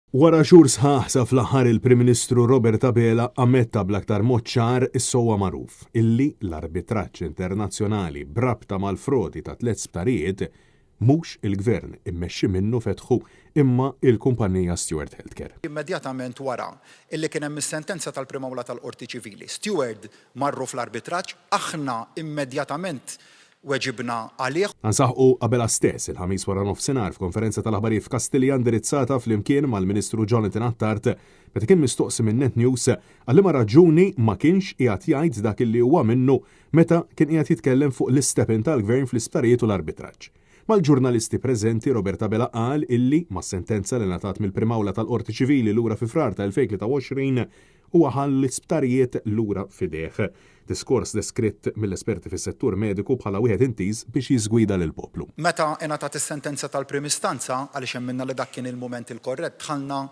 Wara xhur sħaħ sa fl-aħħar il-Prim Ministru Robert Abela ammetta bl-aktar mod ċar is-sewwa magħruf illi l-arbitraġġ internazzjonali brabta mal-frodi ta' 3 sptarijiet mhux il-Gvern immexxi minnu fetħu imma il-kumpanija Stewart Healthcare. Immedjatament wara illi kien hemm is-sentenza tal-Prim Awla tal-Qorti Ċivili, Stewart marru fl-arbitraġġ, aħna immedjatament weġibna għalih. Ansaħqu Abela stess il-ħamis wara nofsinhar f'konferenza tal-aħbarijiet f'Kastilja indirizzata flimkien mal-Ministru Jonathan Attard meta kien mistoqsi minn Net News għalliema raġuni ma kienx qiegħed jgħid dak illi huwa minnu meta kien qiegħed jitkellem fuq l-istepin tal-Gvern fl-isptarijiet u l-arbitraġġ. Mal-ġurnalisti preżenti Robert Abela qal illi mas-sentenza li ngħatat mill-Prim Awla tal-Qorti Ċivili lura fi frar tal-2023 huwa ħall l-isptarijiet lura f'idejh. Diskors deskritt mill-esperti fis-settur mediku bħala wieħed intiż biex jiżgwida lill-poplu. Meta ingħatat is-sentenza tal-Prim Istanza għaliex hemmilna li dak kien il-mument il-korrett dħalna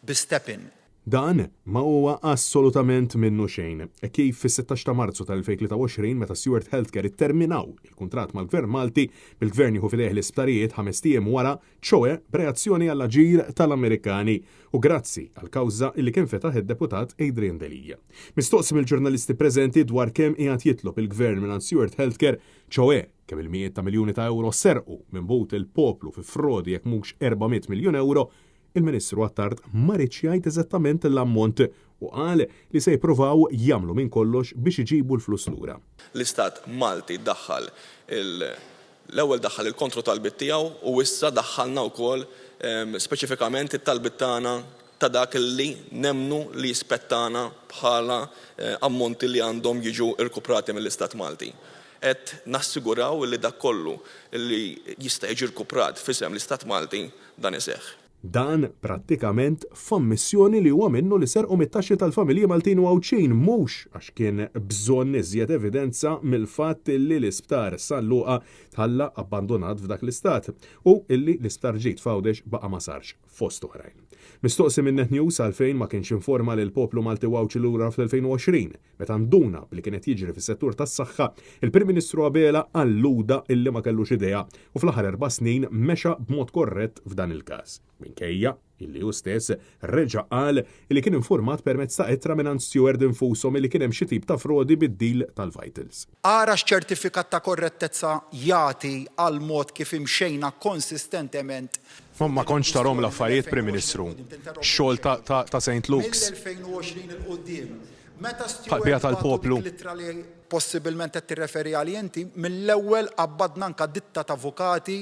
bi step-in. Dan ma huwa assolutament minnu xejn. Kif fis-16 ta' Marzu tal-2023 meta Stewart Healthcare itterminaw il-kuntratt mal-Gvern Malti bil-Gvern jieħu fidejh l-isptarijiet 5 ijiem wara, ċoe b'reazzjoni għall-aġir tal-Amerikani u grazzi għall-kawża li kien fetaħ id-deputat Adrian Delija. Mistoqsi mill-ġurnalisti preżenti dwar kemm qiegħed jitlob il-Gvern minn Stewart Healthcare, ċoe kemm il-mijiet ta' miljuni ta' euro serqu minn bowt il-poplu fi frodi jekk mhux 400 miljun euro, il-Ministru Attard ma rridx jgħid eżattament l-ammont u qal li se jippruvaw jagħmlu minn kollox biex iġibu l-flus lura. L-Istat Malti daħħal l-ewwel daħħal il-kontro talbit tiegħu u issa daħħalna wkoll speċifikament it-talbit tagħna ta' dak li nemnu li jispettana bħala ammonti li għandhom jiġu irkuprati mill-Istat Malti. Et nassiguraw li dak kollu li jista' jiġi rkuprat f'isem l-Istat Malti dan iseħħ. Dan prattikament f'ammissjoni li huwa minnu li serqu mit-taxxi tal-familji Maltin u Għawċin mhux għax kien bżonn iżjed evidenza mill-fatt li l-isptar San Luqa tħalla abbandonat f'dak l-istat u illi l-isptar ġid f'Għawdex baqa' ma sarx fost oħrajn. Mistoqsi minn Net News għalfejn ma kienx informa lil poplu Malti u Għawċi lura fl-2020 meta nduna bli kienet jiġri fis-settur tas-saħħa, il-Prim Ministru Abela alluda illi ma kellux idea u fl-aħħar 4 snin mexa b'mod korrett f'dan il-każ. Minkejja illi hu stess reġa' qal li kien informat permezz ta' ittra minn Stewart infushom illi kien hemm xi tip ta' frodi bid-deal tal-Vitals. Ara x'ċertifikat ta' korrettezza jagħti għal mod kif imxejna konsistentement. Ma kontx tarhom l-affarijiet, Prim Ministru. Xogħol ta' St. Luke's. Mill-2020 il-qudiem. Meta Ħalbija tal-poplu. Possibilment qed tirreferi għal inti, mill-ewwel qabbadna anke ditta ta' avukati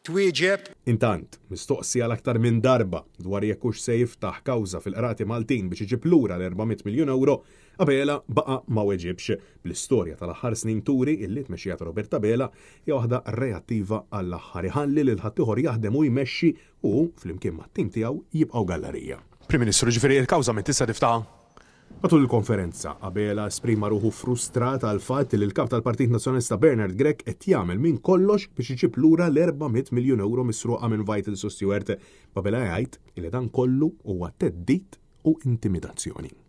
twieġeb. Intant, mistoqsija l-aktar minn darba dwar jekk hux se jiftaħ kawża fil-qrati Maltin biex iġib lura l-400 miljun euro, Abela baqa' ma weġibx bl-istorja tal-aħħar snin turi illi tmexxija Robert Abela hija waħda reattiva għall-aħħar iħalli lil ħaddieħor jaħdem u jmexxi u flimkien mat-tim tiegħu jibqgħu gallerija. Prim Ministru, ġifieri l-kawża minn tista' tiftaħ? Matul il-konferenza, Abela esprima ruħu frustrat għal fatt li l-kap tal-Partit Nazzjonalista Bernard Grech qed jagħmel minn kollox biex iġib lura l-400 miljun euro misruqa minn Vitals u Stewart. Abela jgħid li dan kollu huwa teddid u intimidazzjoni.